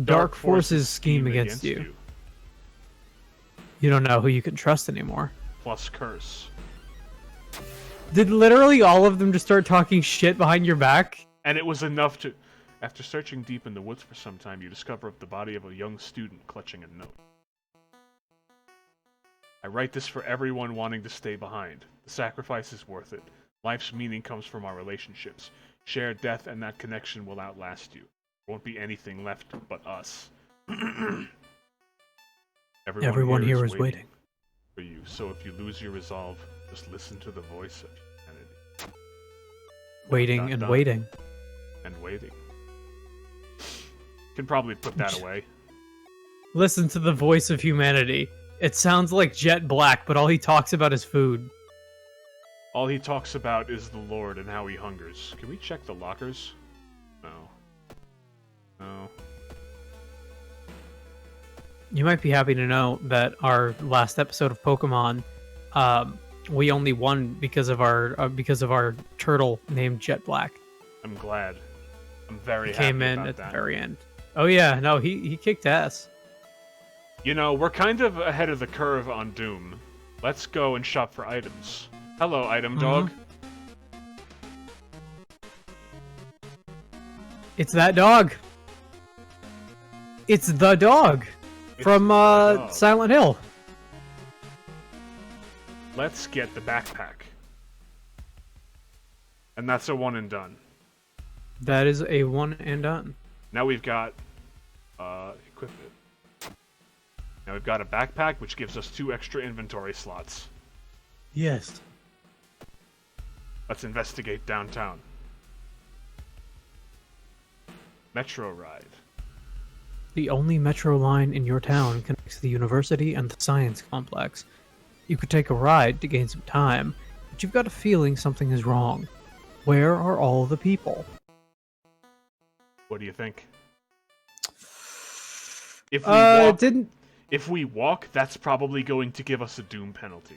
Dark forces scheme against you. You don't know who you can trust anymore. Plus curse. Did literally all of them just start talking shit behind your back? And it was enough to... After searching deep in the woods for some time, you discover the body of a young student clutching a note. I write this for everyone wanting to stay behind. The sacrifice is worth it. Life's meaning comes from our relationships. Shared death and that connection will outlast you. There won't be anything left but us. Everyone here is waiting for you. So if you lose your resolve, just listen to the voice of humanity. Waiting and waiting. And waiting. Can probably put that away. Listen to the voice of humanity. It sounds like Jet Black, but all he talks about is food. All he talks about is the Lord and how he hungers. Can we check the lockers? No. No. You might be happy to know that our last episode of Pokemon, we only won because of our turtle named Jet Black. I'm glad. I'm very happy came in about at that. the very end. Oh yeah, no, he kicked ass. You know, we're kind of ahead of the curve on Doom. Let's go and shop for items. Hello, item dog. It's that dog. It's the dog from Silent Hill. Let's get the backpack. And that's a one and done. That is a one and done. Now we've got equipment. Now we've got a backpack, which gives us 2 extra inventory slots. Yes. Let's investigate downtown. Metro ride. The only metro line in your town connects the university and the science complex. You could take a ride to gain some time, but you've got a feeling something is wrong. Where are all the people? What do you think? If we walk, that's probably going to give us a Doom penalty.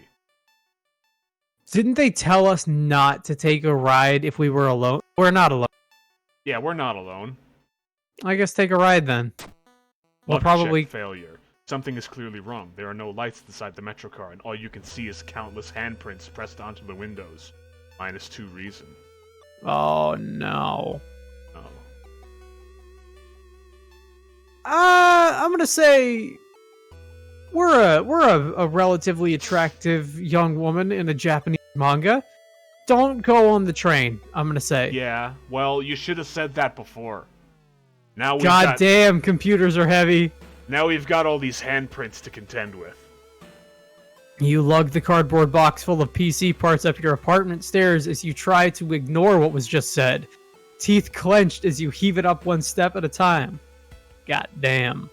Didn't they tell us not to take a ride if we were alone? We're not alone. Yeah, we're not alone. I guess take a ride then. We'll probably failure. Something is clearly wrong. There are no lights inside the metro car, and all you can see is countless handprints pressed onto the windows. -2 reason. Oh no. Oh. I'm gonna say we're a relatively attractive young woman in a Japanese manga. Don't go on the train, I'm gonna say. Yeah, well, you should have said that before. Now damn, computers are heavy. Now we've got all these handprints to contend with. You lug the cardboard box full of PC parts up your apartment stairs as you try to ignore what was just said. Teeth clenched as you heave it up one step at a time. God damn.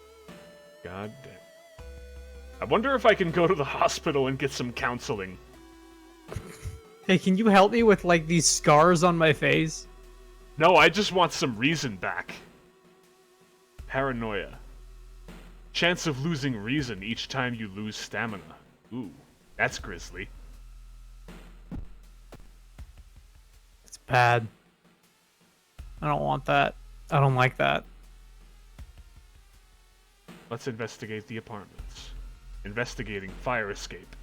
God damn. I wonder if I can go to the hospital and get some counseling. Hey, can you help me with, like, these scars on my face? No, I just want some reason back. Paranoia. Chance of losing reason each time you lose stamina. Ooh, that's grisly. It's bad. I don't want that. I don't like that. Let's investigate the apartments. Investigating fire escape.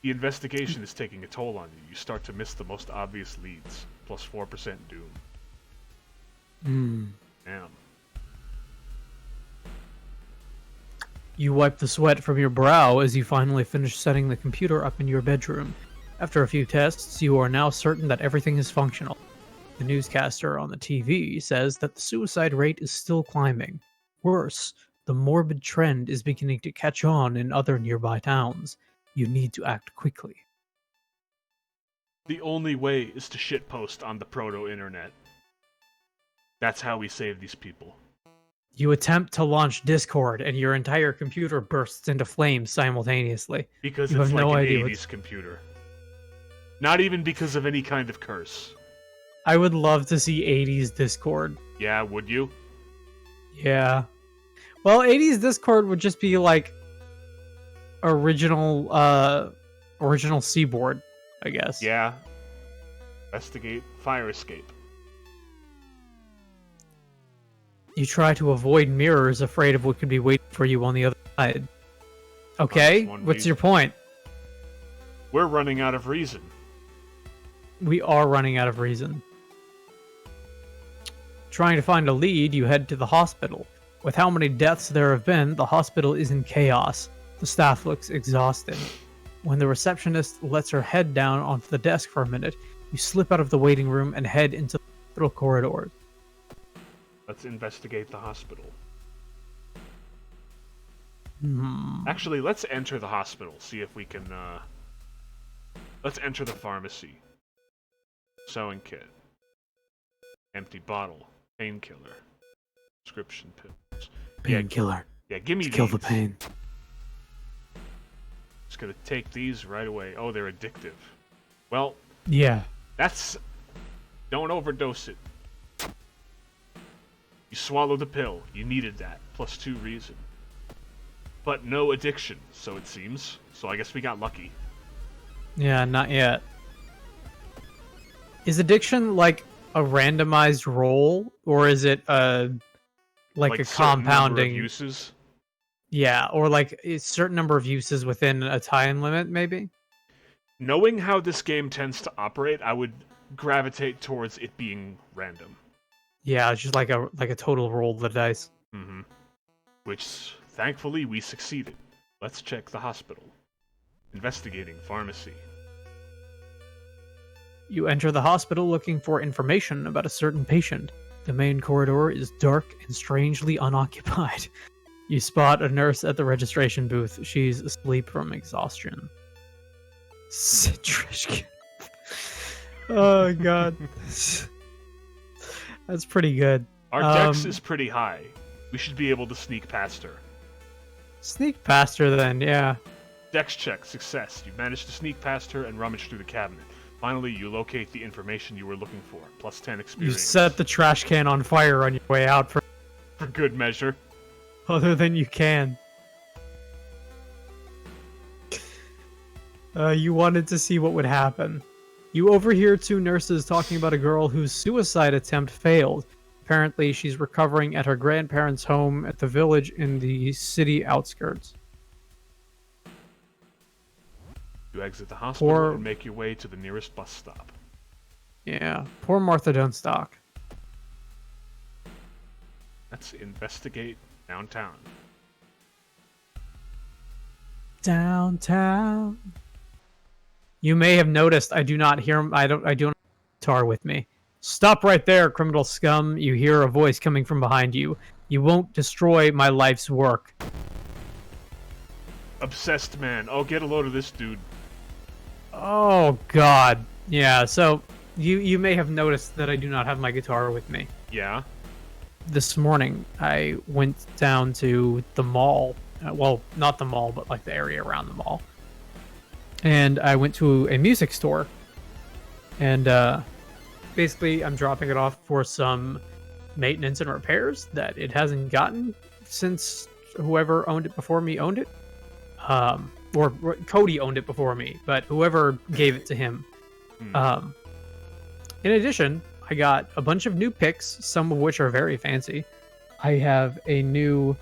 The investigation is taking a toll on you. You start to miss the most obvious leads. Plus 4% Doom. Damn. You wipe the sweat from your brow as you finally finish setting the computer up in your bedroom. After a few tests, you are now certain that everything is functional. The newscaster on the TV says that the suicide rate is still climbing. Worse, the morbid trend is beginning to catch on in other nearby towns. You need to act quickly. The only way is to shitpost on the proto-internet. That's how we save these people. You attempt to launch Discord, and your entire computer bursts into flames simultaneously. Because it's like an 80s computer. Not even because of any kind of curse. I would love to see 80s Discord. Yeah, would you? Yeah. Well, 80s Discord would just be like original Seaboard, I guess. Yeah. Investigate fire escape. You try to avoid mirrors, afraid of what could be waiting for you on the other side. Okay, what's your point? We're running out of reason. We are running out of reason. Trying to find a lead, you head to the hospital. With how many deaths there have been, the hospital is in chaos. The staff looks exhausted. When the receptionist lets her head down onto the desk for a minute, you slip out of the waiting room and head into the hospital corridors. Let's investigate the hospital. Hmm. Actually, let's enter the hospital. See if we can, Let's enter the pharmacy. Sewing kit. Empty bottle. Painkiller. Prescription pills. Painkiller. Yeah, give me to these. kill the pain. Just gonna take these right away. Oh, they're addictive. Well, Yeah. that's... Don't overdose it. You swallowed the pill. You needed that. +2 reason. But no addiction, so it seems. So I guess we got lucky. Yeah, not yet. Is addiction like a randomized roll, or is it like a certain number compounding of uses? Yeah, or like a certain number of uses within a time limit, maybe? Knowing how this game tends to operate, I would gravitate towards it being random. Yeah, it's just like a total roll of the dice. Mm-hmm. Which, thankfully, we succeeded. Let's check the hospital. Investigating pharmacy. You enter the hospital looking for information about a certain patient. The main corridor is dark and strangely unoccupied. You spot a nurse at the registration booth. She's asleep from exhaustion. Trash can. Oh god. That's pretty good. Our dex is pretty high. We should be able to sneak past her. Sneak past her then, yeah. Dex check, success. You managed to sneak past her and rummage through the cabinet. Finally, you locate the information you were looking for. +10 experience. You set the trash can on fire on your way out for good measure. other than you can. You wanted to see what would happen. You overhear two nurses talking about a girl whose suicide attempt failed. Apparently, she's recovering at her grandparents' home at the village in the city outskirts. You exit the hospital and make your way to the nearest bus stop. Yeah, poor Martha Dunstock. Let's investigate downtown. Downtown. You may have noticed I do not hear. I don't have a guitar with me. Stop right there, criminal scum! You hear a voice coming from behind you. You won't destroy my life's work. Obsessed man. Oh, get a load of this dude. Oh God. Yeah. So you may have noticed that I do not have my guitar with me. Yeah. This morning I went down to the mall. Well, not the mall, but like the area around the mall. And I went to a music store. And basically I'm dropping it off for some maintenance and repairs that it hasn't gotten since whoever owned it before me owned it. Or Cody owned it before me, but whoever gave it to him. In addition, I got a bunch of new picks, some of which are very fancy. I have a new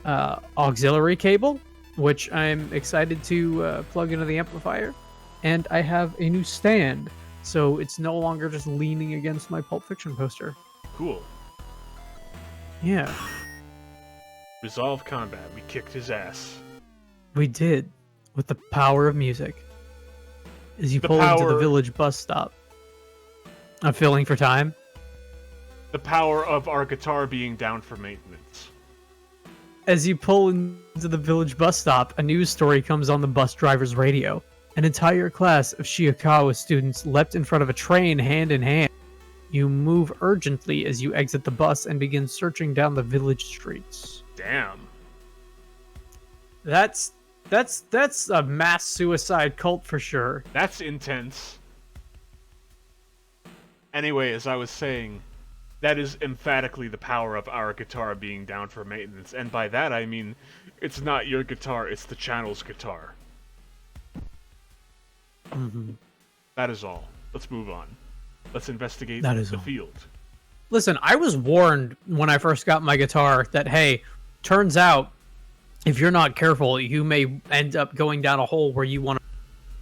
auxiliary cable, which I'm excited to plug into the amplifier. And I have a new stand, so it's no longer just leaning against my Pulp Fiction poster. Cool. Yeah. Resolve combat. We kicked his ass. We did, with the power of music. As you pull into the village bus stop. I'm filling for time. The power of our guitar being down for maintenance. As you pull into the village bus stop, a news story comes on the bus driver's radio. An entire class of Shiikawa students leapt in front of a train hand in hand. You move urgently as you exit the bus and begin searching down the village streets. Damn. That's a mass suicide cult for sure. That's intense. Anyway, as I was saying, that is emphatically the power of our guitar being down for maintenance. And by that I mean, it's not your guitar, it's the channel's guitar. Mm-hmm. That is all. Let's move on. Let's investigate the field. Listen, I was warned when I first got my guitar that, hey, turns out if you're not careful, you may end up going down a hole where you want to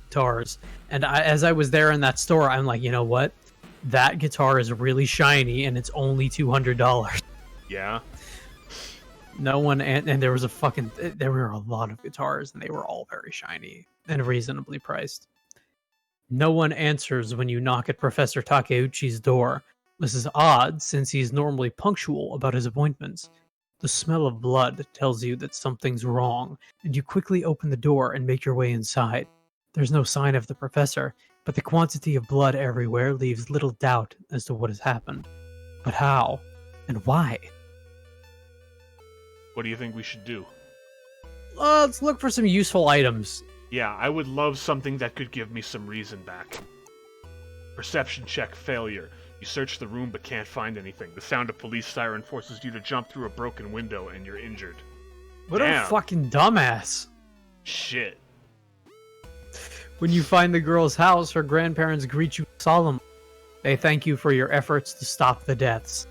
guitars. And as I was there in that store, I'm like, you know what? That guitar is really shiny and it's only $200. Yeah. No one, and there was there were a lot of guitars and they were all very shiny and reasonably priced. No one answers when you knock at Professor Takeuchi's door. This is odd since he's normally punctual about his appointments. The smell of blood tells you that something's wrong, and you quickly open the door and make your way inside. There's no sign of the professor, but the quantity of blood everywhere leaves little doubt as to what has happened. But how? And why? What do you think we should do? Let's look for some useful items. Yeah, I would love something that could give me some reason back. Perception check failure. You search the room but can't find anything. The sound of police siren forces you to jump through a broken window and you're injured. What Damn. a fucking dumbass. Shit. When you find the girl's house, her grandparents greet you solemnly. They thank you for your efforts to stop the deaths.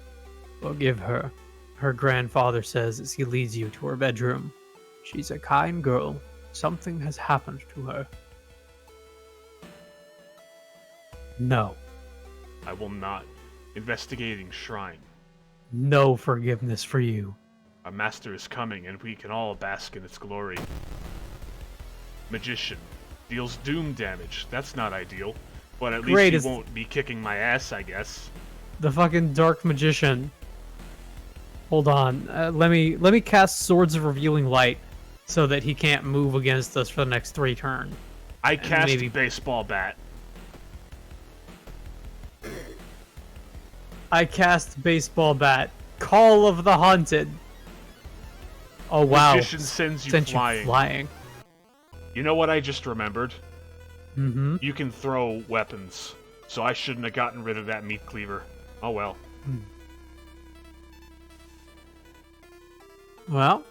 Forgive her, her grandfather says as he leads you to her bedroom. She's a kind girl. Something has happened to her. No. I will not. Investigating shrine. No forgiveness for you. Our master is coming, and we can all bask in its glory. Magician. Deals doom damage. That's not ideal. But at least he won't be kicking my ass, I guess. The fucking dark magician. Hold on. Let me cast Swords of Revealing Light so that he can't move against us for the next 3 turns. I cast baseball bat. I cast baseball bat. Call of the Haunted. Oh wow. Magician sends you flying. You know what I just remembered? Mm-hmm. You can throw weapons, so I shouldn't have gotten rid of that meat cleaver. Oh well. Well,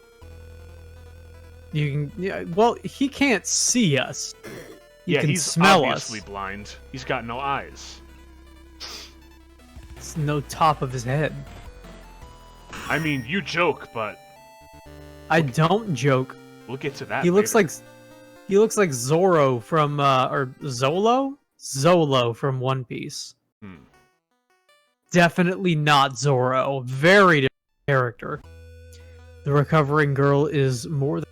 you can. Yeah, well, he can't see us. He can he's smell obviously us. blind. He's got no eyes. It's no top of his head. I mean, you joke, but I don't joke. we'll get to that. He looks later. like Zoro from or Zolo from One Piece. Definitely not Zoro. Very different character. The recovering girl is more than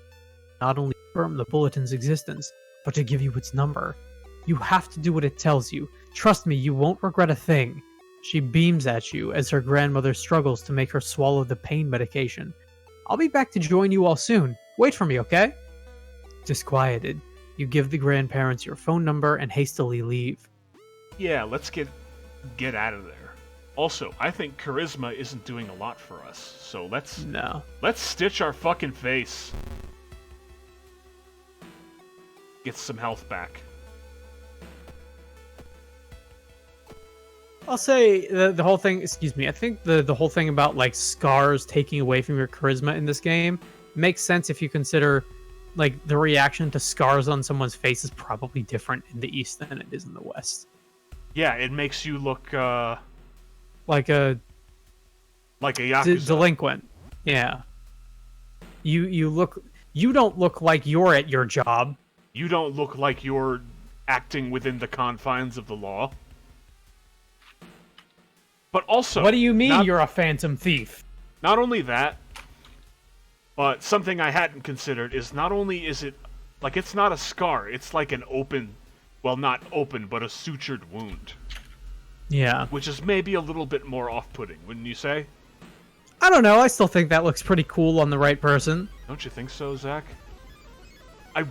not only confirm the bulletin's existence, but to give you its number. You have to do what it tells you. Trust me, you won't regret a thing. She beams at you as her grandmother struggles to make her swallow the pain medication. I'll be back to join you all soon. Wait for me, okay? Disquieted, you give the grandparents your phone number and hastily leave. Yeah, let's get out of there. Also, I think charisma isn't doing a lot for us, so let's stitch our fucking face. Get some health back. I'll say the whole thing, excuse me, I think the whole thing about like scars taking away from your charisma in this game makes sense if you consider like the reaction to scars on someone's face is probably different in the East than it is in the West. Yeah, it makes you look like a yakuza. Delinquent. Yeah. You don't look like you're at your job. You don't look like you're acting within the confines of the law. But also, what do you mean you're a phantom thief? Not only that, but something I hadn't considered is not only is it like it's not a scar, it's like an open, well, not open, but a sutured wound. Yeah. Which is maybe a little bit more off-putting, wouldn't you say? I don't know. I still think that looks pretty cool on the right person. Don't you think so, Zach? I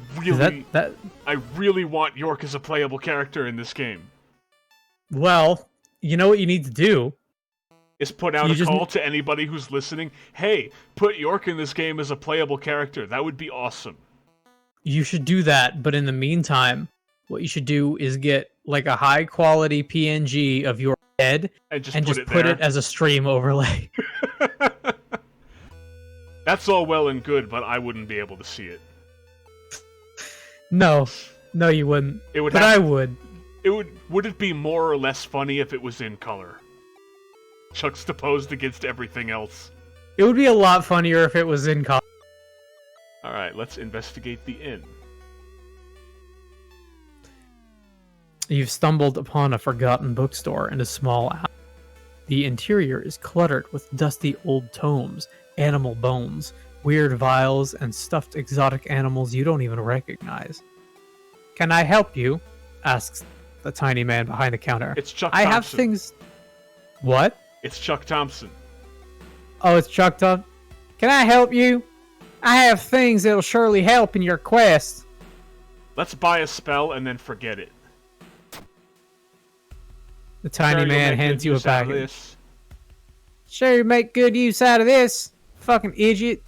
really want York as a playable character in this game. Well, you know what you need to do? Is put out a call to anybody who's listening. Hey, put York in this game as a playable character. That would be awesome. You should do that, but in the meantime, what you should do is get like a high quality PNG of your head and just put it as a stream overlay. That's all well and good, but I wouldn't be able to see it. No, you wouldn't. I would. Would it be more or less funny if it was in color? juxtaposed against everything else. It would be a lot funnier if it was in college. Alright, let's investigate the inn. You've stumbled upon a forgotten bookstore in a small alley. The interior is cluttered with dusty old tomes, animal bones, weird vials, and stuffed exotic animals you don't even recognize. "Can I help you?" asks the tiny man behind the counter. It's Chuck "I Thompson. have things..." What? It's Chuck Thompson. Oh, it's Chuck Thompson. "Can I help you? I have things that'll surely help in your quest." Let's buy a spell and then forget it. The tiny Sure, you'll man make hands good you a use out of package. this. "Sure, you make good use out of this, fucking idiot."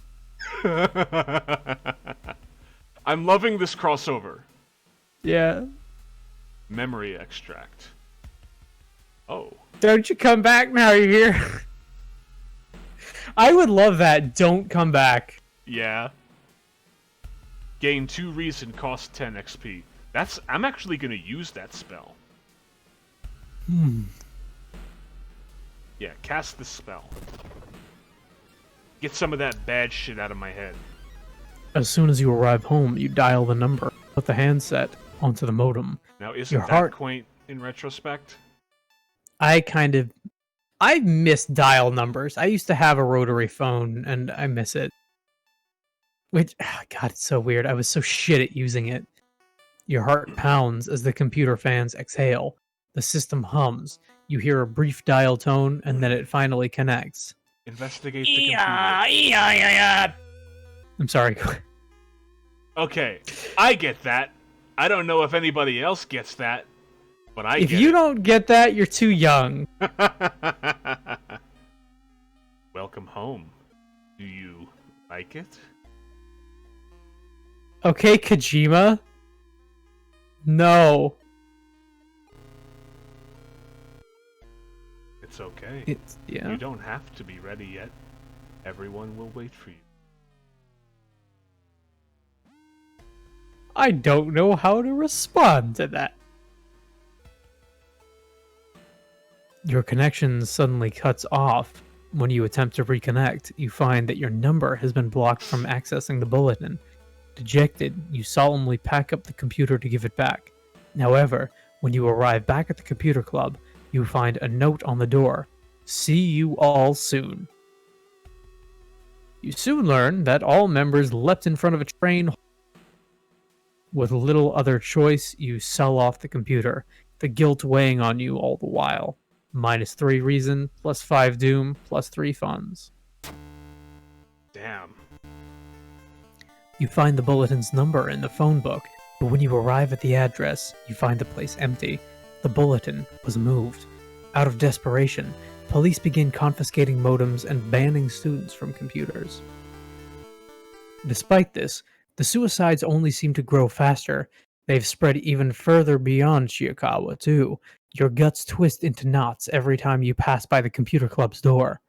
I'm loving this crossover. Yeah. Memory extract. Oh. "Don't you come back now you're here." I would love that. "Don't come back." Yeah. Gain 2 reason, cost 10 XP. I'm actually gonna use that spell. Yeah, cast this spell. Get some of that bad shit out of my head. As soon as you arrive home, you dial the number, put the handset onto the modem. Now, isn't Your that heart- quaint in retrospect? I miss dial numbers. I used to have a rotary phone, and I miss it. Which, God, it's so weird. I was so shit at using it. Your heart pounds as the computer fans exhale. The system hums. You hear a brief dial tone, and then it finally connects. Investigate the computer. I'm sorry. Okay, I get that. I don't know if anybody else gets that, but I If get you it. don't get that, you're too young. Welcome home. Do you like it? Okay, Kojima? No. It's okay. Yeah. You don't have to be ready yet. Everyone will wait for you. I don't know how to respond to that. Your connection suddenly cuts off. When you attempt to reconnect, you find that your number has been blocked from accessing the bulletin. Dejected, you solemnly pack up the computer to give it back. However, when you arrive back at the computer club, you find a note on the door. "See you all soon." You soon learn that all members leapt in front of a train. With little other choice, you sell off the computer, the guilt weighing on you all the while. -3 reason, +5 doom, +3 funds. Damn. You find the bulletin's number in the phone book, but when you arrive at the address, you find the place empty. The bulletin was moved. Out of desperation, police begin confiscating modems and banning students from computers. Despite this, the suicides only seem to grow faster. They've spread even further beyond Shiikawa, too. Your guts twist into knots every time you pass by the computer club's door.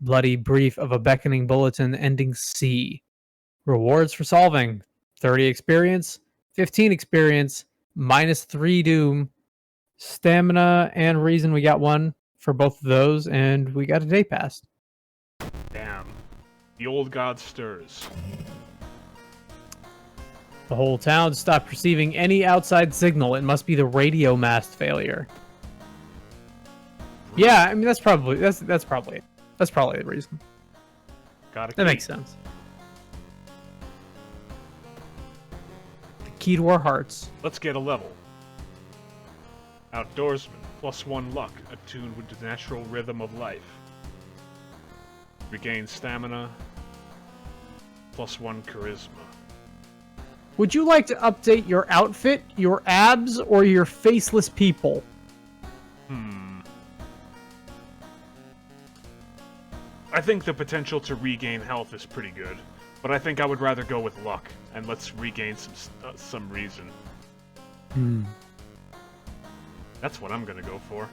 Bloody brief of a beckoning bulletin ending C. Rewards for solving: 30 experience, 15 experience, -3 doom, stamina and reason. We got 1 for both of those, and we got a day pass. Damn. The old god stirs. The whole town stopped receiving any outside signal. It must be the radio mast failure. Yeah, I mean that's probably the reason. Got a That key. makes sense. The key to our hearts. Let's get a level. Outdoorsman, +1 luck, attuned with the natural rhythm of life. Regain stamina, +1 charisma. Would you like to update your outfit, your abs, or your faceless people? I think the potential to regain health is pretty good, but I think I would rather go with luck, and let's regain some reason. That's what I'm gonna go for.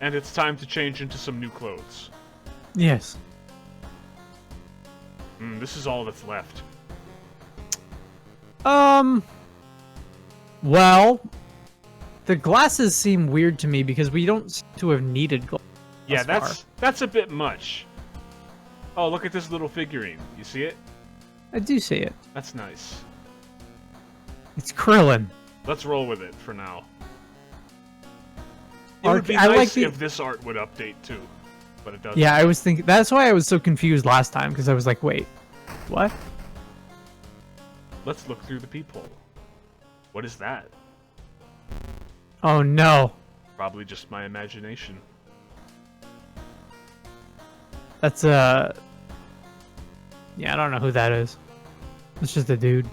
And it's time to change into some new clothes. Yes. This is all that's left. Well, the glasses seem weird to me because we don't seem to have needed glasses. Yeah, thus that's a bit much. Oh, look at this little figurine. You see it? I do see it. That's nice. It's Krillin. Let's roll with it for now. It Or- would be I nice like the- if this art would update too, but it doesn't. Yeah, I was thinking. That's why I was so confused last time, because I was like, wait, what? Let's look through the peephole. What is that? Oh no. Probably just my imagination. That's yeah, I don't know who that is. It's just a dude.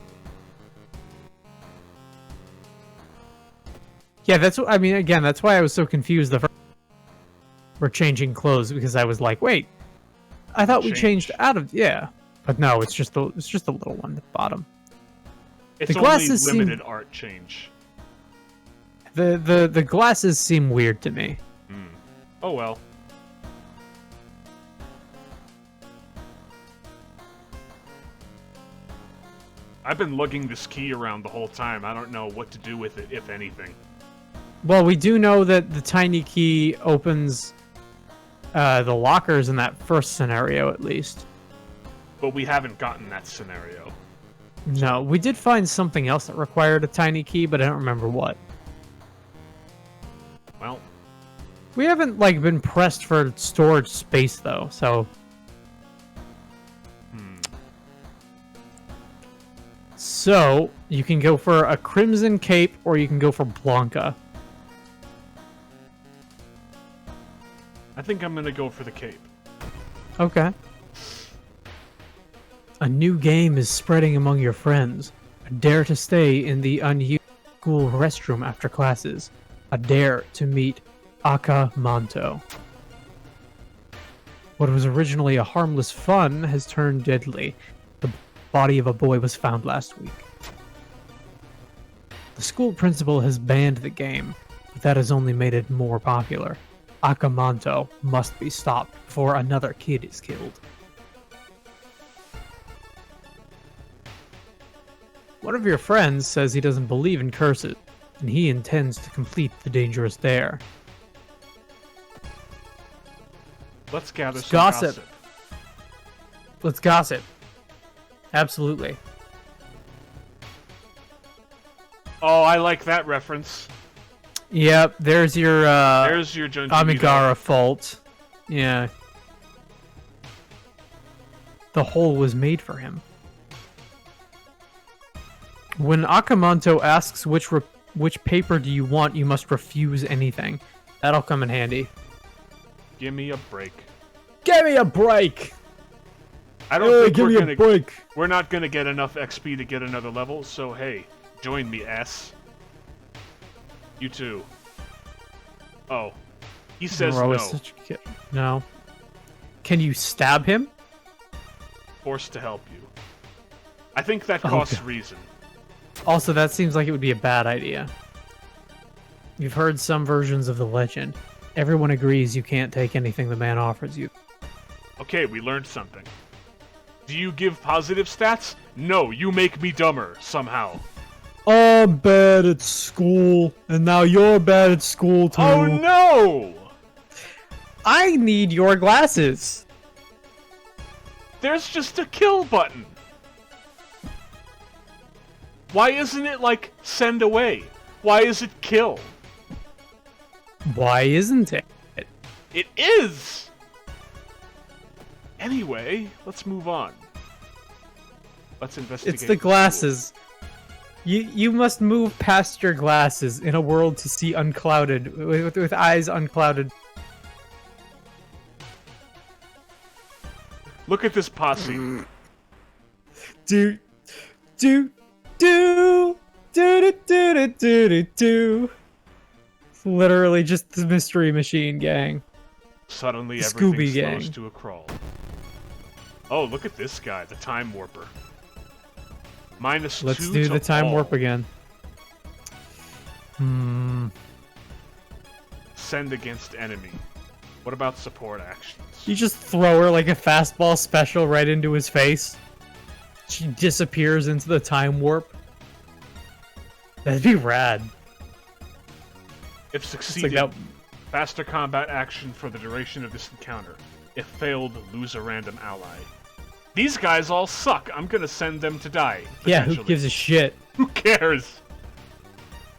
Yeah, that's what I mean. Again, that's why I was so confused the first. We're changing clothes because I was like, wait, I thought we changed out of but no, it's just a little one at the bottom. It's The glasses only seem- limited art change. The glasses seem weird to me. Oh well. I've been lugging this key around the whole time. I don't know what to do with it, if anything. Well, we do know that the tiny key opens the lockers in that first scenario, at least. But we haven't gotten that scenario. No, we did find something else that required a tiny key, but I don't remember what. Well, We haven't, like, been pressed for storage space, though, so... So, you can go for a Crimson Cape, or you can go for Blanca. I think I'm gonna go for the cape. Okay. A new game is spreading among your friends. A dare to stay in the unused school restroom after classes. A dare to meet Akamanto. What was originally a harmless fun has turned deadly. The body of a boy was found last week. The school principal has banned the game, but that has only made it more popular. Akamanto must be stopped before another kid is killed. One of your friends says he doesn't believe in curses, and he intends to complete the dangerous dare. Let's gather Let's some gossip. gossip. Let's gossip. Absolutely. Oh, I like that reference. Yep, there's your There's your Junji Amigara fault. Yeah. The hole was made for him. When Akamanto asks which paper do you want, you must refuse anything. That'll come in handy. Give me a break. Give me a break! I don't think give me a break! we're not gonna get enough XP to get another level, so hey, join me, S. You too. Oh. He says Moro no. is such a kid. No. Can you stab him? Forced to help you. I think that Oh, costs God. reason. Also, that seems like it would be a bad idea. You've heard some versions of the legend. Everyone agrees you can't take anything the man offers you. Okay, we learned something. Do you give positive stats? No, you make me dumber, somehow. I'm bad at school, and now you're bad at school too. Oh no! I need your glasses. There's just a kill button. Why isn't it like send away? Why is it kill? Why isn't it? It is! Anyway, let's move on. Let's investigate. It's the glasses. You must move past your glasses in a world to see unclouded, with eyes unclouded. Look at this posse. Do, do, do, do, do, do, do, do, do. It's literally just the Mystery Machine Gang. Suddenly The everything Scooby slows Gang. to a crawl. Oh, look at this guy, the Time Warper. -2 Let's do to the time all. warp again. Send against enemy. What about support actions? You just throw her like a fastball special right into his face. She disappears into the time warp. That'd be rad. If It's succeeded, like that. Faster combat action for the duration of this encounter. If failed, lose a random ally. These guys all suck. I'm gonna send them to die. Yeah, who gives a shit? Who cares?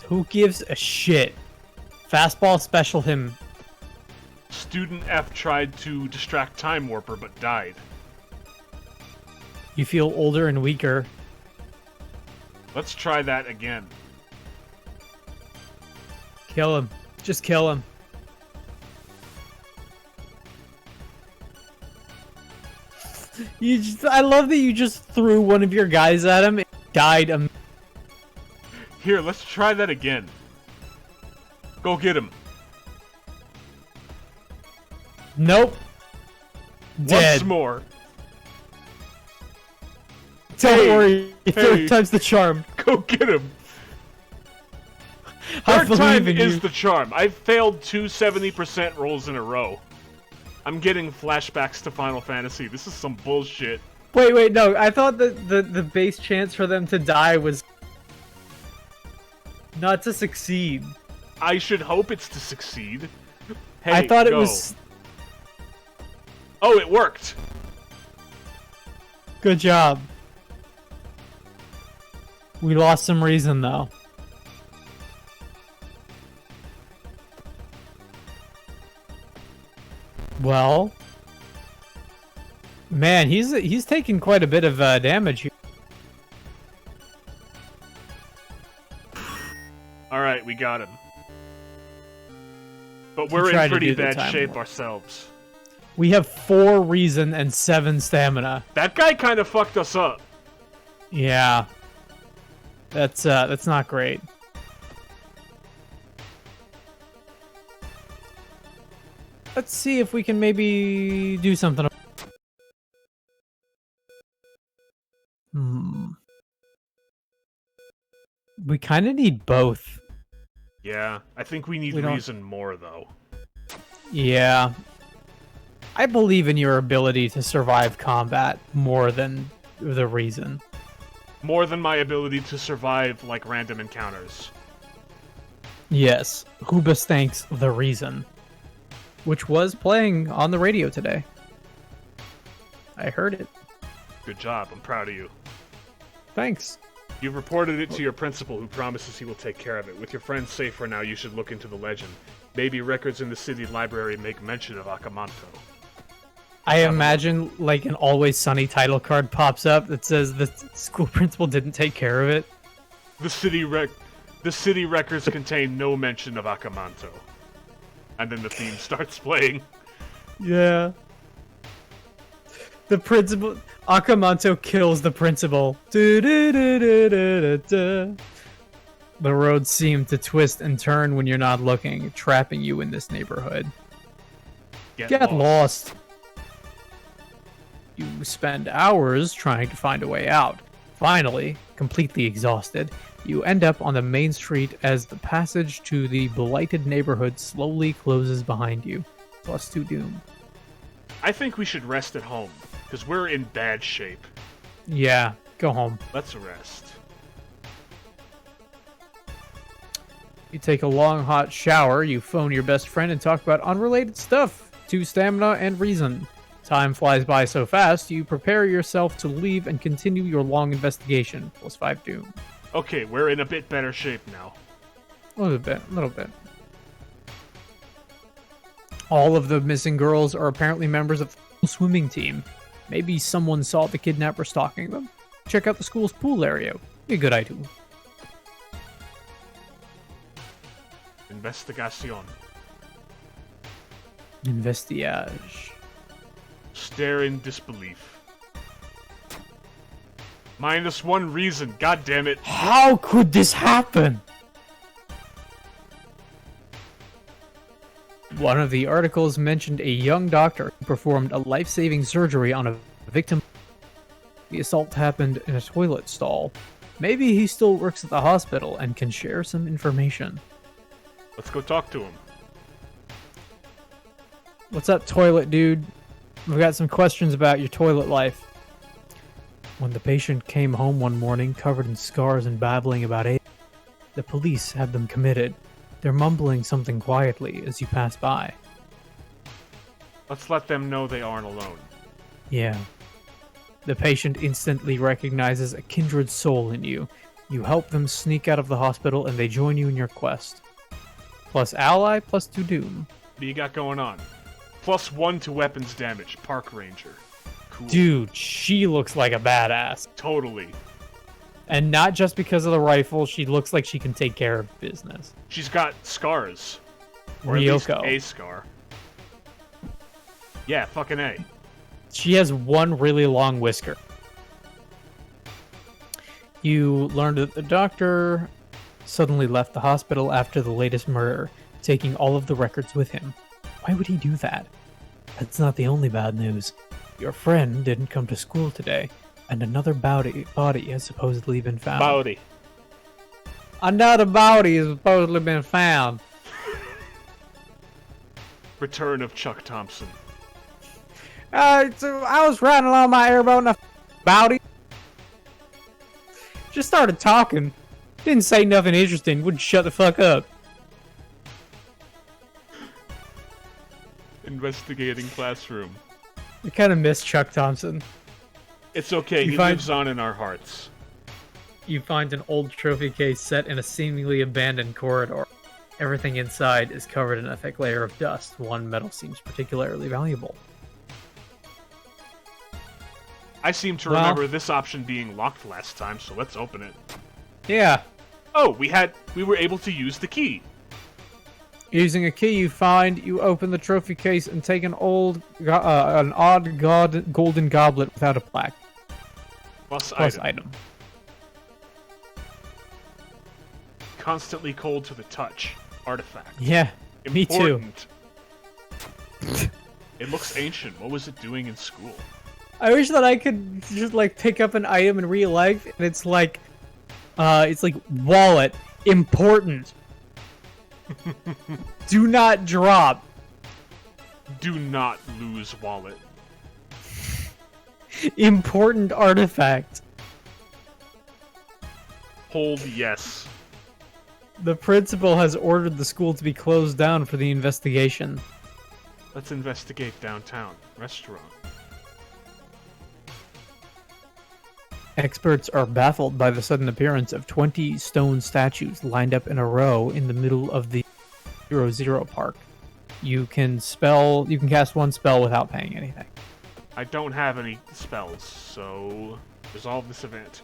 Who gives a shit? Fastball special him. Student F tried to distract Time Warper but died. You feel older and weaker. Let's try that again. Kill him. Just kill him. I love that you just threw one of your guys at him and died. Here, let's try that again. Go get him. Nope. Dead. Once more. Don't worry. Third time's the charm. Go get him. I Third time believe in is you. the charm. I've failed two 70% rolls in a row. I'm getting flashbacks to Final Fantasy. This is some bullshit. Wait, no. I thought that the base chance for them to die was not to succeed. I should hope it's to succeed. Hey, I thought it go. was... Oh, it worked! Good job. We lost some reason, though. Well... Man, he's taking quite a bit of damage here. Alright, we got him. But we're in pretty bad shape ourselves. We have 4 reason and 7 stamina. That guy kind of fucked us up. Yeah. That's not great. Let's see if we can maybe do something. We kind of need both. Yeah, I think we need reason more, though. Yeah. I believe in your ability to survive combat more than the reason. More than my ability to survive, like, random encounters. Yes. Hubas thanks the reason. Which was playing on the radio today. I heard it. Good job, I'm proud of you. Thanks. You've reported it to your principal, who promises he will take care of it. With your friends safe for now, you should look into the legend. Maybe records in the city library make mention of Akamanto. I imagine, like, an Always Sunny title card pops up that says the school principal didn't take care of it. The city records contain no mention of Akamanto. And then the theme starts playing. Yeah. The principal... Akamanto kills the principal. The roads seem to twist and turn when you're not looking, trapping you in this neighborhood. Get lost. You spend hours trying to find a way out. Finally, completely exhausted, you end up on the main street as the passage to the blighted neighborhood slowly closes behind you. Plus 2 doom. I think we should rest at home, because we're in bad shape. Yeah, go home. Let's rest. You take a long hot shower, you phone your best friend and talk about unrelated stuff. 2 stamina and reason. Time flies by so fast, you prepare yourself to leave and continue your long investigation. Plus 5 doom. Okay, we're in a bit better shape now. A little bit. All of the missing girls are apparently members of the swimming team. Maybe someone saw the kidnapper stalking them. Check out the school's pool area. Be a good idea. Investigación. Investigage. Stare in disbelief. -1 reason, god damn it. How could this happen? One of the articles mentioned a young doctor who performed a life-saving surgery on a victim. The assault happened in a toilet stall. Maybe he still works at the hospital and can share some information. Let's go talk to him. What's up, toilet dude? We've got some questions about your toilet life. When the patient came home one morning covered in scars and babbling about AIDS, the police had them committed. They're mumbling something quietly as you pass by. Let's let them know they aren't alone. Yeah. The patient instantly recognizes a kindred soul in you. You help them sneak out of the hospital and they join you in your quest. Plus ally, plus to doom. What do you got going on? +1 to weapons damage, Park Ranger. Cool. Dude, she looks like a badass. Totally. And not just because of the rifle, she looks like she can take care of business. She's got scars. Or at least Ryoko. a scar. Yeah, fucking A. She has one really long whisker. You learned that the doctor suddenly left the hospital after the latest murder, taking all of the records with him. Why would he do that? That's not the only bad news. Your friend didn't come to school today, and another body has supposedly been found. Body. Another body has supposedly been found. Return of Chuck Thompson. So I was riding along my airboat and a body just started talking. Didn't say nothing interesting. Wouldn't shut the fuck up. Investigating classroom. I kind of miss Chuck Thompson. It's okay, he lives on in our hearts. You find an old trophy case set in a seemingly abandoned corridor. Everything inside is covered in a thick layer of dust. One metal seems particularly valuable. I seem to remember this option being locked last time, so let's open it. Yeah. Oh, we were able to use the key. Using a key you open the trophy case and take an odd golden goblet without a plaque. Plus item. Constantly cold to the touch. Artifact. Yeah, me too. It looks ancient. What was it doing in school? I wish that I could just like pick up an item in real life and it's like wallet, important. Do not drop. Do not lose wallet. Important artifact. Hold yes. The principal has ordered the school to be closed down for the investigation. Let's investigate downtown. Restaurant. Experts are baffled by the sudden appearance of 20 stone statues lined up in a row in the middle of the 00 park. You can cast one spell without paying anything. I don't have any spells, so resolve this event.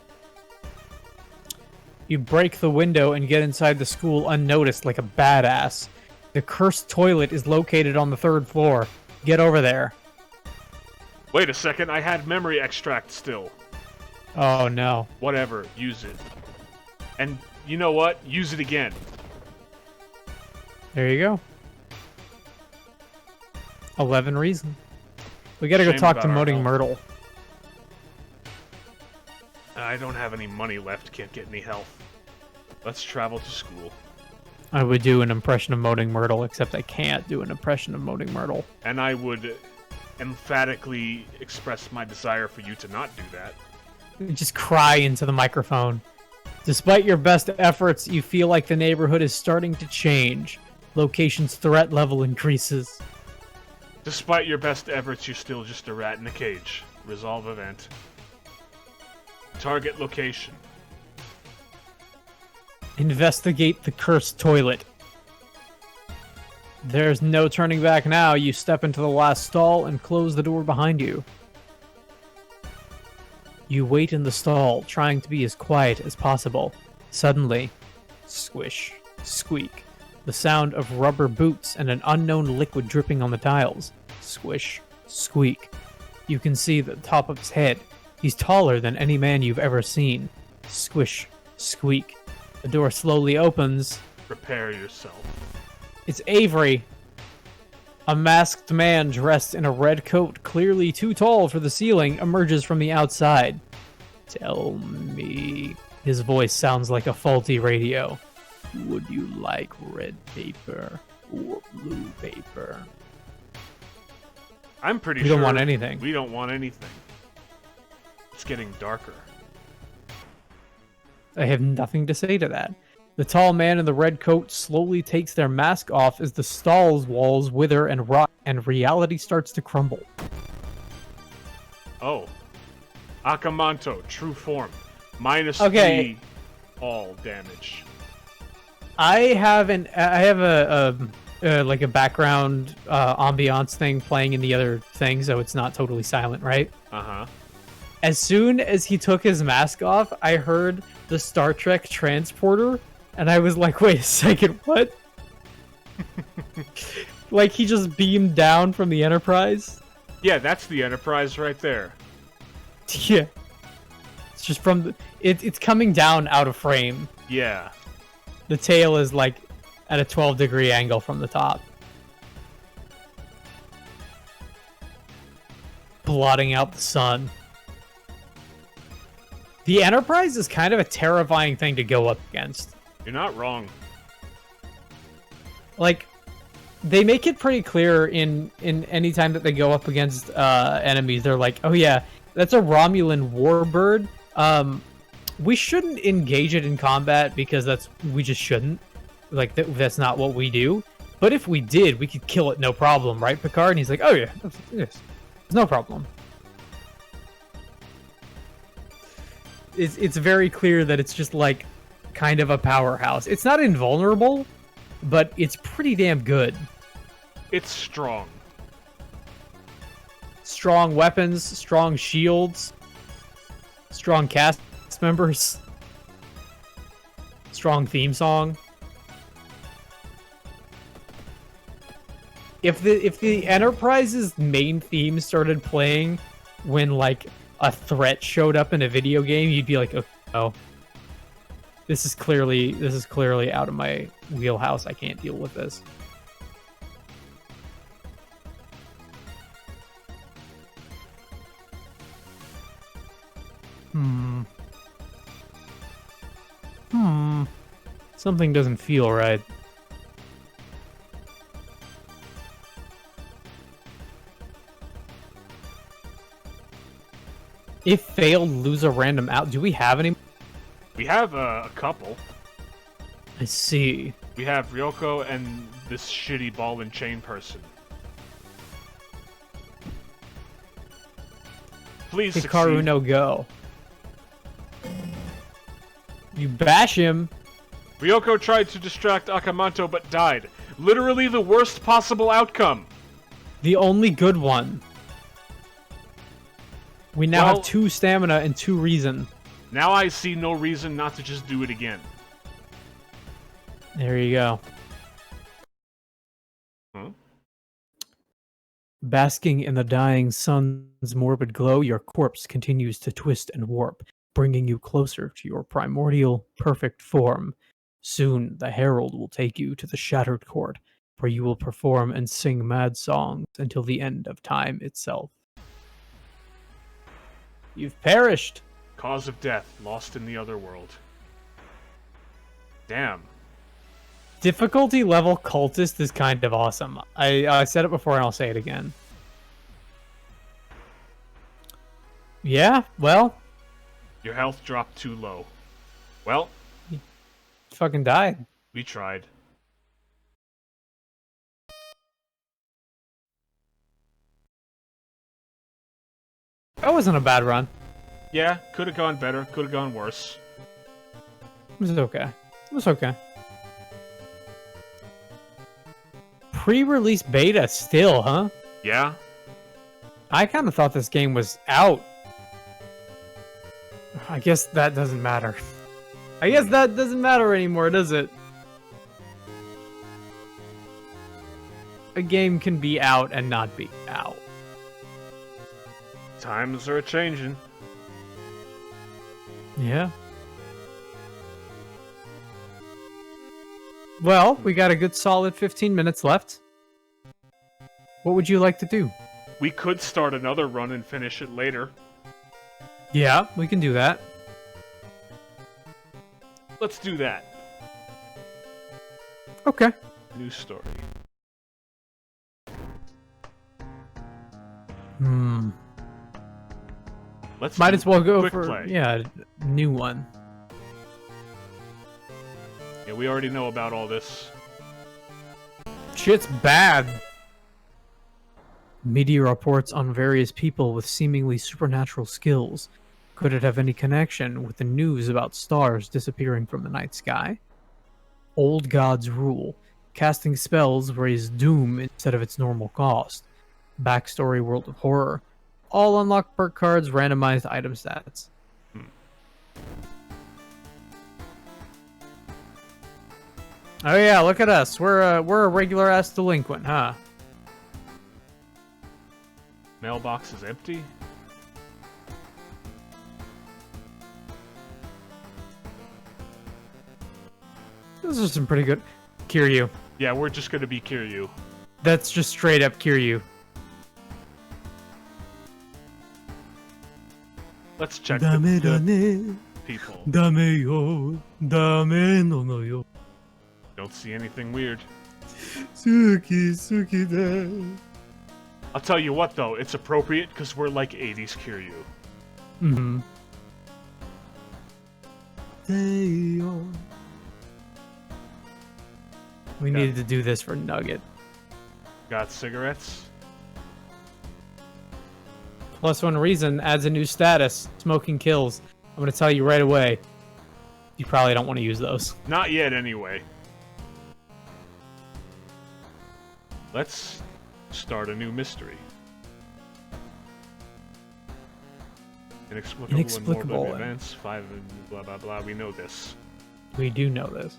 You break the window and get inside the school unnoticed like a badass. The cursed toilet is located on the 3rd floor. Get over there. Wait a second, I had memory extract still. Oh no. Whatever, use it. And you know what? Use it again. There you go. 11 reason. We gotta go talk to Moaning Myrtle. I don't have any money left, can't get any health. Let's travel to school. I would do an impression of Moaning Myrtle, except I can't do an impression of Moaning Myrtle. And I would emphatically express my desire for you to not do that. Just cry into the microphone. Despite your best efforts, you feel like the neighborhood is starting to change. Location's threat level increases. Despite your best efforts, you're still just a rat in a cage. Resolve event. Target location. Investigate the cursed toilet. There's no turning back now. You step into the last stall and close the door behind you. You wait in the stall, trying to be as quiet as possible. Suddenly, squish, squeak, the sound of rubber boots and an unknown liquid dripping on the tiles. Squish, squeak. You can see the top of his head. He's taller than any man you've ever seen. Squish, squeak. The door slowly opens. Prepare yourself. It's Avery. A masked man dressed in a red coat, clearly too tall for the ceiling, emerges from the outside. Tell me... His voice sounds like a faulty radio. Would you like red paper or blue paper? I'm pretty We sure... don't want anything. We don't want anything. It's getting darker. I have nothing to say to that. The tall man in the red coat slowly takes their mask off as the stall's walls wither and rot, and reality starts to crumble. Oh. Akamanto, true form. Minus Okay. 3 all damage. I have a like a background ambiance thing playing in the other thing, so it's not totally silent, right? Uh-huh. As soon as he took his mask off, I heard the Star Trek transporter, and I was like, wait a second, what? Like he just beamed down from the Enterprise? Yeah, that's the Enterprise right there. Yeah. It's just from the... It's coming down out of frame. Yeah. The tail is like at a 12-degree angle from the top. Blotting out the sun. The Enterprise is kind of a terrifying thing to go up against. You're not wrong. Like, they make it pretty clear in any time that they go up against enemies. They're like, oh yeah, that's a Romulan warbird. We shouldn't engage it in combat because we just shouldn't. Like, that's not what we do. But if we did, we could kill it no problem, right, Picard? And he's like, oh yeah, yes, no problem. It's very clear that it's just like kind of a powerhouse. It's not invulnerable, but it's pretty damn good. It's strong. Strong weapons, strong shields, strong cast members, strong theme song. If the Enterprise's main theme started playing when like a threat showed up in a video game, you'd be like, oh, this is clearly out of my wheelhouse. I can't deal with this. Something doesn't feel right. If failed, lose a random out. Do we have any? We have a couple. I see. We have Ryoko and this shitty ball and chain person. Please Hikaru succeed. no go. You bash him. Ryoko tried to distract Akamanto but died. Literally the worst possible outcome. The only good one. We now Well, have 2 stamina and 2 reason. Now I see no reason not to just do it again. There you go. Huh? Basking in the dying sun's morbid glow, your corpse continues to twist and warp, bringing you closer to your primordial, perfect form. Soon, the herald will take you to the Shattered Court, where you will perform and sing mad songs until the end of time itself. You've perished! Cause of death, lost in the other world. Damn. Difficulty level cultist is kind of awesome. I said it before and I'll say it again. Yeah, well. Your health dropped too low. Well, Fucking died. we tried. That wasn't a bad run. Yeah, could have gone better, could have gone worse. It was okay. It was okay. Pre-release beta still, huh? Yeah? I kind of thought this game was out. I guess that doesn't matter. I guess that doesn't matter anymore, does it? A game can be out and not be out. Times are a-changin'. Yeah. Well, we got a good solid 15 minutes left. What would you like to do? We could start another run and finish it later. Yeah, we can do that. Let's do that. Okay. New story. Let's Might do as well go quick for play. yeah, new one. Yeah, we already know about all this. Shit's bad. Media reports on various people with seemingly supernatural skills. Could it have any connection with the news about stars disappearing from the night sky? Old gods rule. Casting spells raise doom instead of its normal cost. Backstory World of Horror. All unlocked perk cards, randomized item stats. Oh yeah, look at us. We're a regular ass delinquent, huh? Mailbox is empty. Those are some pretty good. Kiryu. Yeah, we're just gonna be Kiryu. That's just straight up Kiryu. Let's check the people. Dame yo. Dame no no yo. Don't see anything weird. Suki da. I'll tell you what, though, it's appropriate because we're like 80s Kiryu. Mm-hmm. We needed to do this for Nugget. Got cigarettes? +1 reason adds a new status. Smoking kills. I'm going to tell you right away. You probably don't want to use those. Not yet, anyway. Let's start a new mystery. Inexplicable and morbid events. 5 and blah blah blah. We know this. We do know this.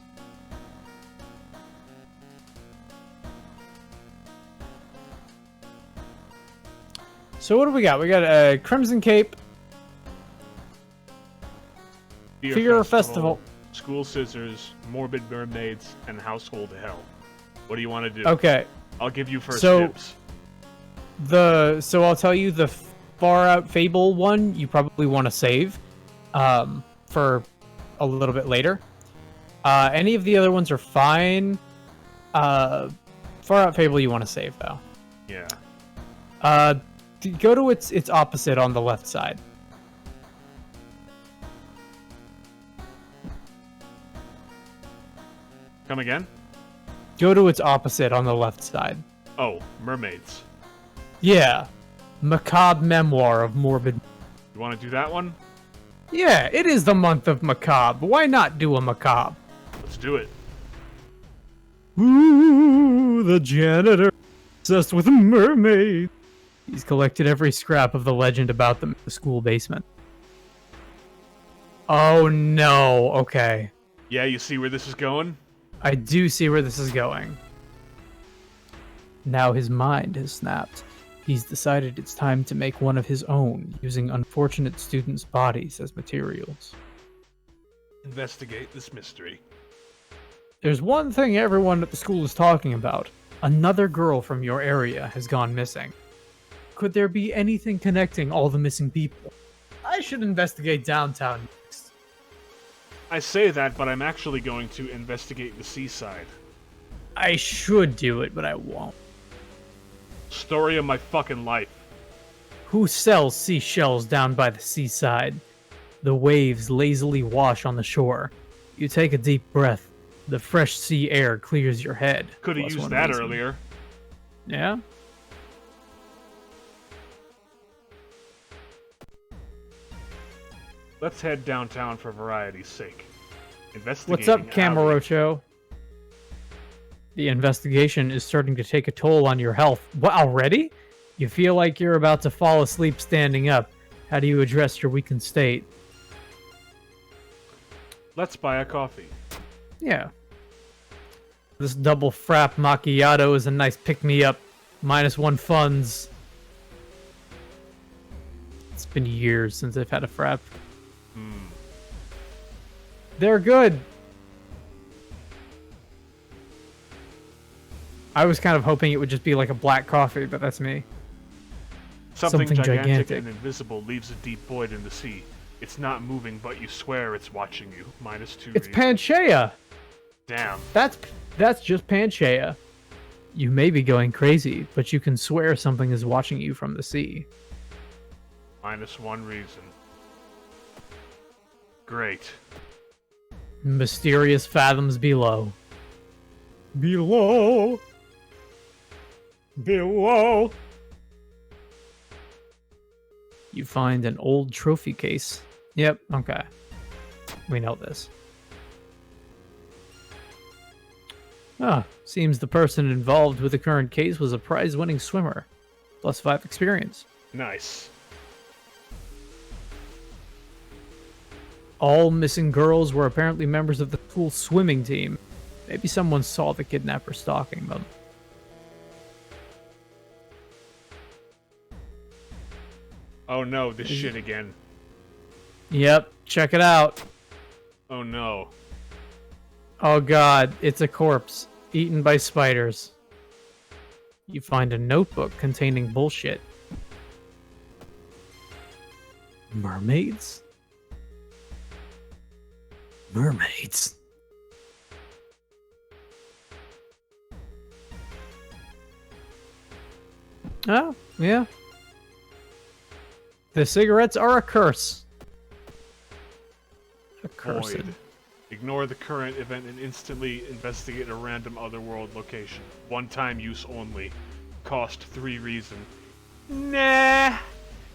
So what do we got? We got a Crimson Cape. Fear Festival. School Scissors, Morbid Mermaids, and Household Hell. What do you want to do? Okay. I'll give you first tips. So I'll tell you the Far Out Fable one you probably want to save for a little bit later. Any of the other ones are fine. Far Out Fable you want to save though. Yeah. Go to its opposite on the left side. Come again? Go to its opposite on the left side. Oh, mermaids. Yeah. Macabre Memoir of Morbid. You want to do that one? Yeah, it is the month of Macabre. Why not do a Macabre? Let's do it. Ooh, the janitor obsessed with a mermaid. He's collected every scrap of the legend about them in the school basement. Oh no, okay. Yeah, you see where this is going? I do see where this is going. Now his mind has snapped. He's decided it's time to make one of his own, using unfortunate students' bodies as materials. Investigate this mystery. There's one thing everyone at the school is talking about. Another girl from your area has gone missing. Could there be anything connecting all the missing people? I should investigate downtown next. I say that, but I'm actually going to investigate the seaside. I should do it, but I won't. Story of my fucking life. Who sells seashells down by the seaside? The waves lazily wash on the shore. You take a deep breath. The fresh sea air clears your head. Could have used that earlier. Yeah? Let's head downtown for variety's sake. What's up, Camarocho? The investigation is starting to take a toll on your health. What, already? You feel like you're about to fall asleep standing up. How do you address your weakened state? Let's buy a coffee. Yeah. This double frap macchiato is a nice pick-me-up. -1 funds. It's been years since I've had a frap. They're good. I was kind of hoping it would just be like a black coffee, but that's me. Something gigantic and invisible leaves a deep void in the sea. It's not moving, but you swear it's watching you. -2. It's Panchaea! Damn. That's just Panchaea. You may be going crazy, but you can swear something is watching you from the sea. -1 reason. Great. Mysterious fathoms below. Below. Below. You find an old trophy case. Yep, okay. We know this. Ah, seems the person involved with the current case was a prize-winning swimmer. +5 experience. Nice. All missing girls were apparently members of the school swimming team. Maybe someone saw the kidnapper stalking them. Oh no, this shit again. Yep, check it out. Oh no. Oh god, it's a corpse, eaten by spiders. You find a notebook containing bullshit. Mermaids? Mermaids? Oh, yeah. The cigarettes are a curse. A curse. Void. Ignore the current event and instantly investigate a random otherworld location. One-time use only. Cost 3 reason. Nah,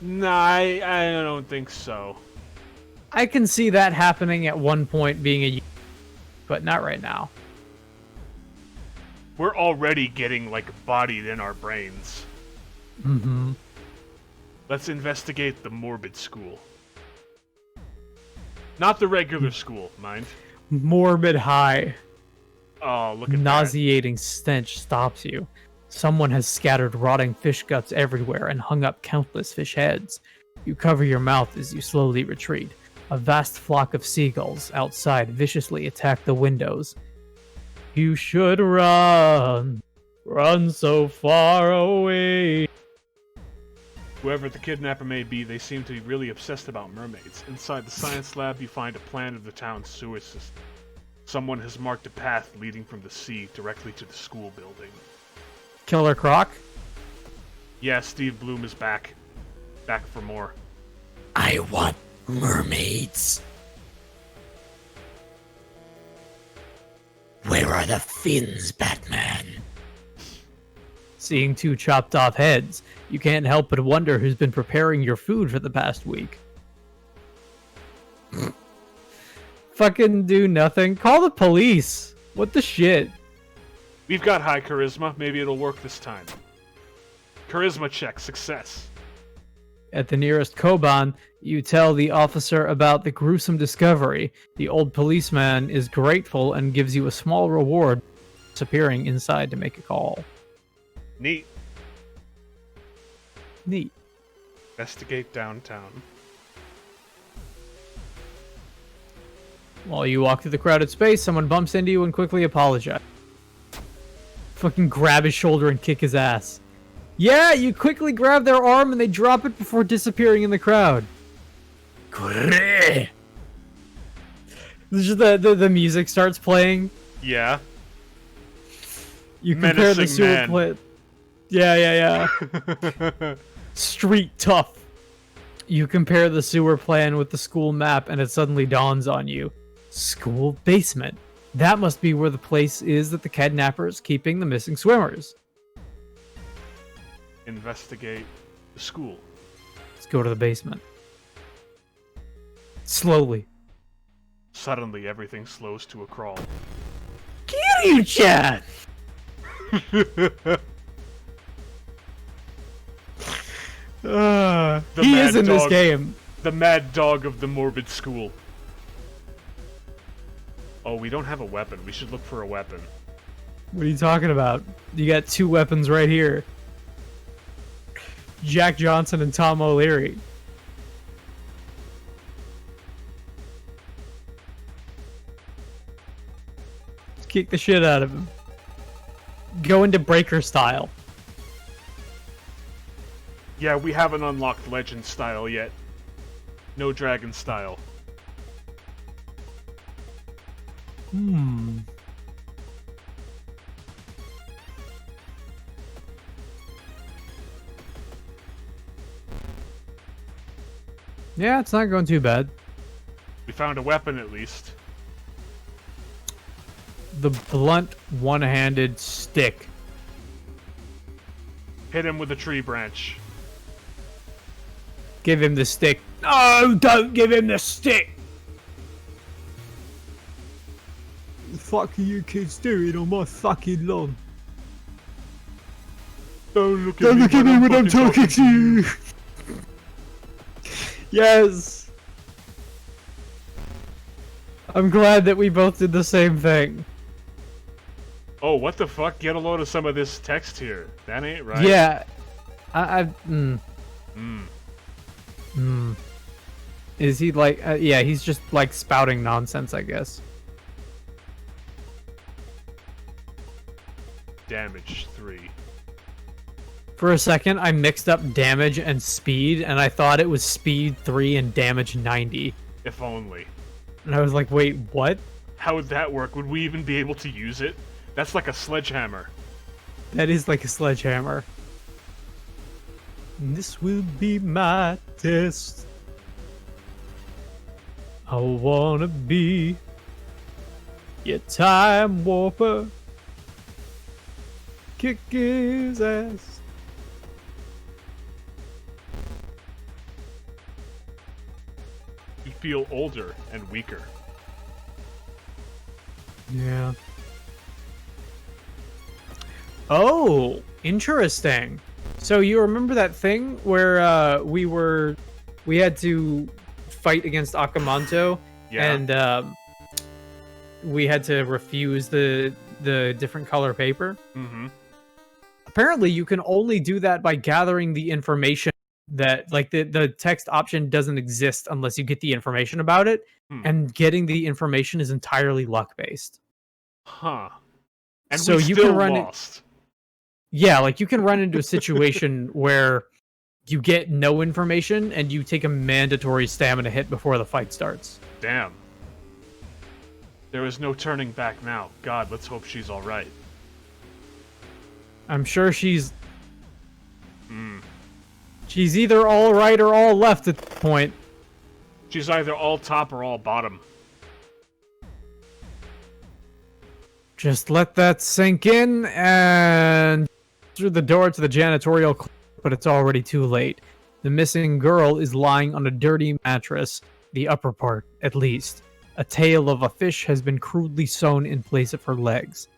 I don't think so. I can see that happening at one point being but not right now. We're already getting, like, bodied in our brains. Mm-hmm. Let's investigate the morbid school. Not the regular school, mind. Morbid high. Oh, look at Nauseating stench stops you. Someone has scattered rotting fish guts everywhere and hung up countless fish heads. You cover your mouth as you slowly retreat. A vast flock of seagulls outside viciously attack the windows. You should run. Run so far away. Whoever the kidnapper may be, they seem to be really obsessed about mermaids. Inside the science lab, you find a plan of the town's sewer system. Someone has marked a path leading from the sea directly to the school building. Killer Croc? Yeah, Steve Bloom is back. Back for more. I want mermaids. Where are the fins, Batman? Seeing 2 chopped off heads, you can't help but wonder who's been preparing your food for the past week. Fucking do nothing. Call the police. What the shit? We've got high charisma. Maybe it'll work this time. Charisma check. Success. At the nearest Koban, you tell the officer about the gruesome discovery. The old policeman is grateful and gives you a small reward for disappearing inside to make a call. Neat. Neat. Investigate downtown. While you walk through the crowded space, someone bumps into you and quickly apologizes. Fucking grab his shoulder and kick his ass. Yeah, you quickly grab their arm and they drop it before disappearing in the crowd. The music starts playing. Yeah. You compare the Menacing sewer man. play. Yeah. Street tough. You compare the sewer plan with the school map and it suddenly dawns on you. School basement. That must be where the place is that the kidnapper is keeping the missing swimmers. Investigate the school. Let's go to the basement. Slowly. Suddenly, everything slows to a crawl. Kiryu-chan! He is in this game. The mad dog of the morbid school. Oh, we don't have a weapon. We should look for a weapon. What are you talking about? You got 2 weapons right here. Jack Johnson and Tom O'Leary. Kick the shit out of him. Go into breaker style. Yeah, we haven't unlocked legend style yet. No dragon style. Yeah, it's not going too bad. We found a weapon at least. the blunt, one-handed stick. Hit him with a tree branch. Give him the stick. No, don't give him the stick! The fuck are you kids doing on my fucking lawn? Don't look Don't look at me when I'm talking to you! Yes! I'm glad that we both did the same thing. Oh, what the fuck? Get a load of some of this text here. That ain't right. Yeah. Is he like... yeah, he's just like spouting nonsense, I guess. Damage 3. For a second, I mixed up damage and speed, and I thought it was speed 3 and damage 90. If only. And I was like, wait, what? How would that work? Would we even be able to use it? That's like a sledgehammer. That is like a sledgehammer. This will be my test. I wanna be your time warper. Kick his ass. You feel older and weaker. Yeah. Oh, interesting. So you remember that thing where we had to fight against Akamanto, Yeah. and we had to refuse the different color paper? Mm-hmm. Apparently, you can only do that by gathering the information that, like, the text option doesn't exist unless you get the information about it, and getting the information is entirely luck-based. Huh. And So we you still can run lost. Yeah, like, you can run into a situation where you get no information and you take a mandatory stamina hit before the fight starts. Damn. There is no turning back now. God, let's hope she's alright. I'm sure she's either all right or all left at this point. She's either all top or all bottom. Just let that sink in and through the door to the janitorial closet, but it's already too late. The missing girl is lying on a dirty mattress, the upper part, at least. A tail of a fish has been crudely sewn in place of her legs.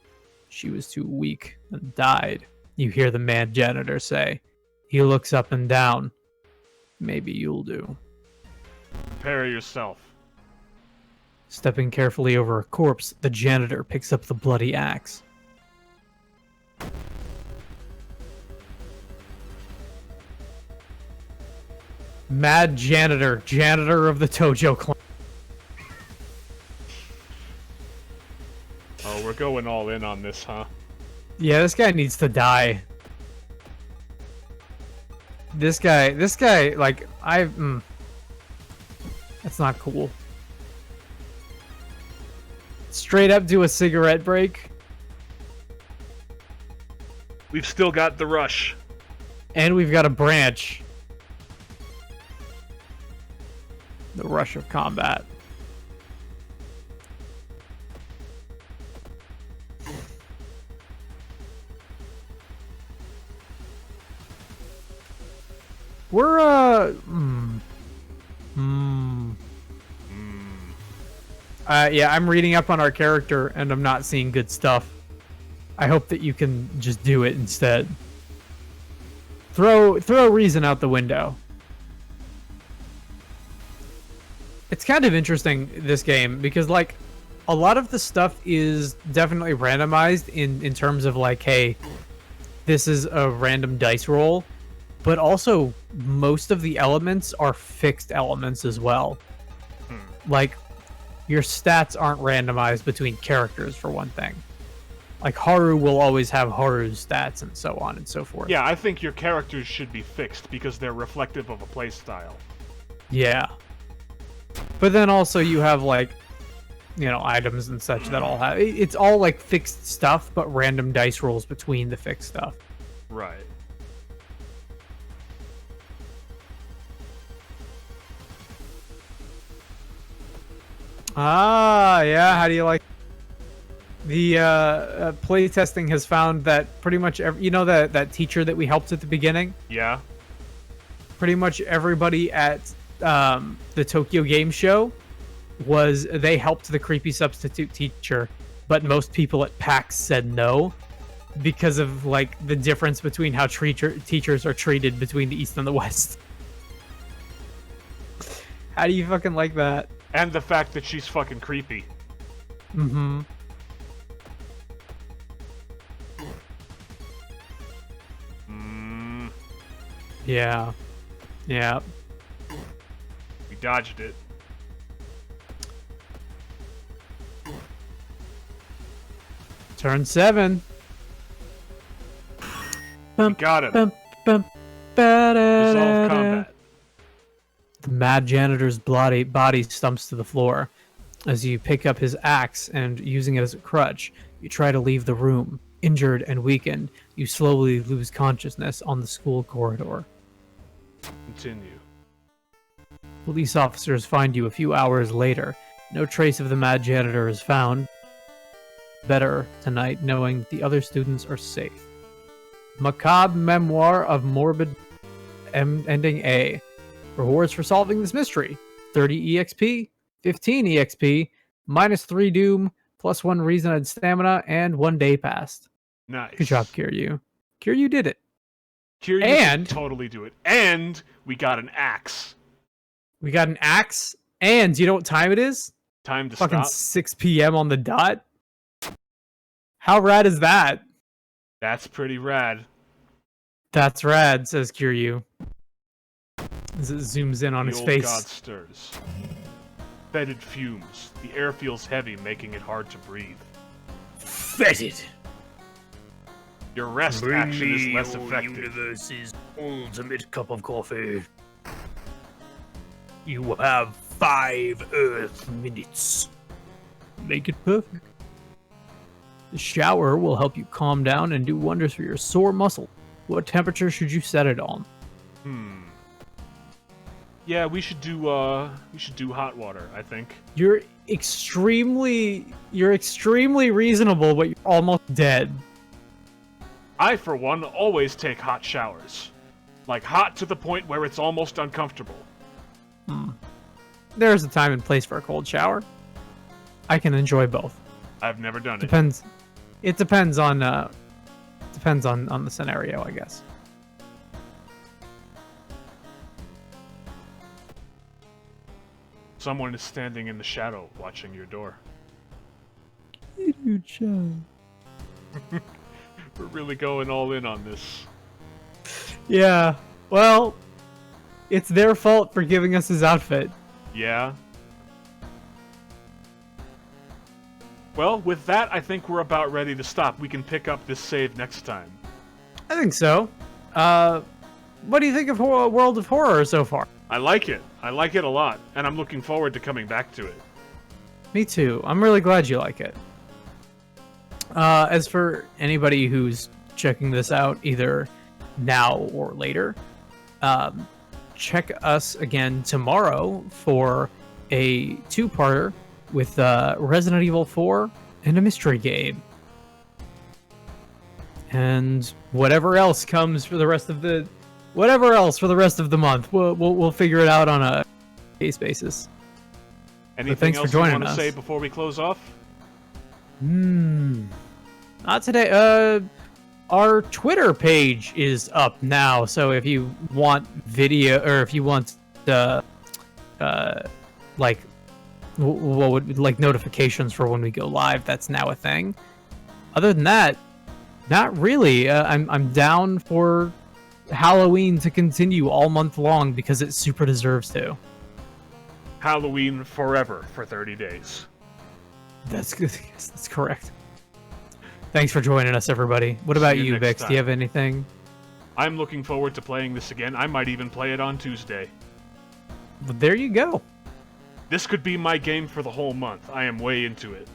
She was too weak and died, you hear the mad janitor say. He looks up and down. Maybe you'll do. Prepare yourself. Stepping carefully over a corpse, the janitor picks up the bloody axe. Mad janitor, janitor of the Tojo clan. Oh, we're going all in on this, huh? Yeah, this guy needs to die. This guy, like, that's not cool. Straight up do a cigarette break. We've still got the rush. And we've got a branch. The rush of combat. We're, yeah, I'm reading up on our character, and I'm not seeing good stuff. I hope that you can just do it instead. Throw reason out the window. It's kind of interesting, this game, because, like, a lot of the stuff is definitely randomized in terms of, like, hey, this is a random dice roll, but also most of the elements are fixed elements as well. Like, your stats aren't randomized between characters, for one thing. Like, Haru will always have Haru's stats and so on and so forth. Yeah, I think your characters should be fixed because they're reflective of a playstyle. Yeah. But then also you have, like, you know, items and such that all have... It's all, like, fixed stuff, but random dice rolls between the fixed stuff. Right. Ah, yeah, how do you like... The playtesting has found that pretty much that teacher that we helped at the beginning. Yeah. Pretty much everybody at the Tokyo Game Show they helped the creepy substitute teacher, but most people at PAX said no because of like the difference between how teachers are treated between the East and the West. How do you fucking like that? And the fact that she's fucking creepy. Mm-hmm. Yeah. Yeah. We dodged it. Turn 7. We got him. Resolve Resolve combat. The mad janitor's body stumps to the floor. As you pick up his axe and, using it as a crutch, you try to leave the room. Injured and weakened, you slowly lose consciousness on the school corridor. Continue. Police officers find you a few hours later. No trace of the mad janitor is found. Better tonight knowing the other students are safe. Macabre Memoir of Morbid Ending A. Rewards for solving this mystery. 30 EXP, 15 EXP, -3 Doom, +1 Reason and Stamina, and 1 day passed. Nice. Good job, Kiryu. Kiryu did it. Kiryu And- can totally do it. And we got an axe. We got an axe, and you know what time it is? Time to Fucking stop. 6 p.m. on the dot. How rad is that? That's pretty rad. That's rad, says Kiryu. As it zooms in on The his old face. god stirs. Fetid fumes. The air feels heavy, making it hard to breathe. Fetid. Your rest action is less your effective. universe's ultimate cup of coffee. You have 5 Earth minutes. Make it perfect. The shower will help you calm down and do wonders for your sore muscle. What temperature should you set it on? Yeah, we should do hot water, I think. You're extremely reasonable, but you're almost dead. I, for one, always take hot showers. Like, hot to the point where it's almost uncomfortable. There's a time and place for a cold shower. I can enjoy both. I've never done it. Depends. It depends on the scenario, I guess. Someone is standing in the shadow, watching your door. Kiryu-chan. We're really going all in on this. Yeah. Well, it's their fault for giving us his outfit. Yeah? Well, with that, I think we're about ready to stop. We can pick up this save next time. I think so. What do you think of World of Horror so far? I like it. I like it a lot, and I'm looking forward to coming back to it. Me too. I'm really glad you like it. As for anybody who's checking this out, either now or later, check us again tomorrow for a 2-parter with Resident Evil 4 and a mystery game. And whatever else comes for the rest of the month, we'll figure it out on a case basis. Anything thanks for else joining you want to us. say before we close off? Not today. Our Twitter page is up now, so if you want video, or if you want like notifications for when we go live, that's now a thing. Other than that, not really. I'm down for Halloween to continue all month long because it super deserves to. Halloween forever for 30 days. That's good. Yes, that's correct. Thanks for joining us, everybody. What about See you you, next Bix? Do you time. have anything? I'm looking forward to playing this again. I might even play it on Tuesday. Well, there you go. This could be my game for the whole month. I am way into it.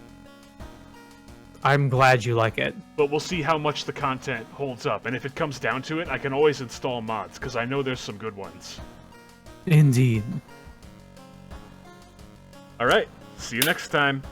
I'm glad you like it. But we'll see how much the content holds up. And if it comes down to it, I can always install mods, because I know there's some good ones. Indeed. Alright, see you next time.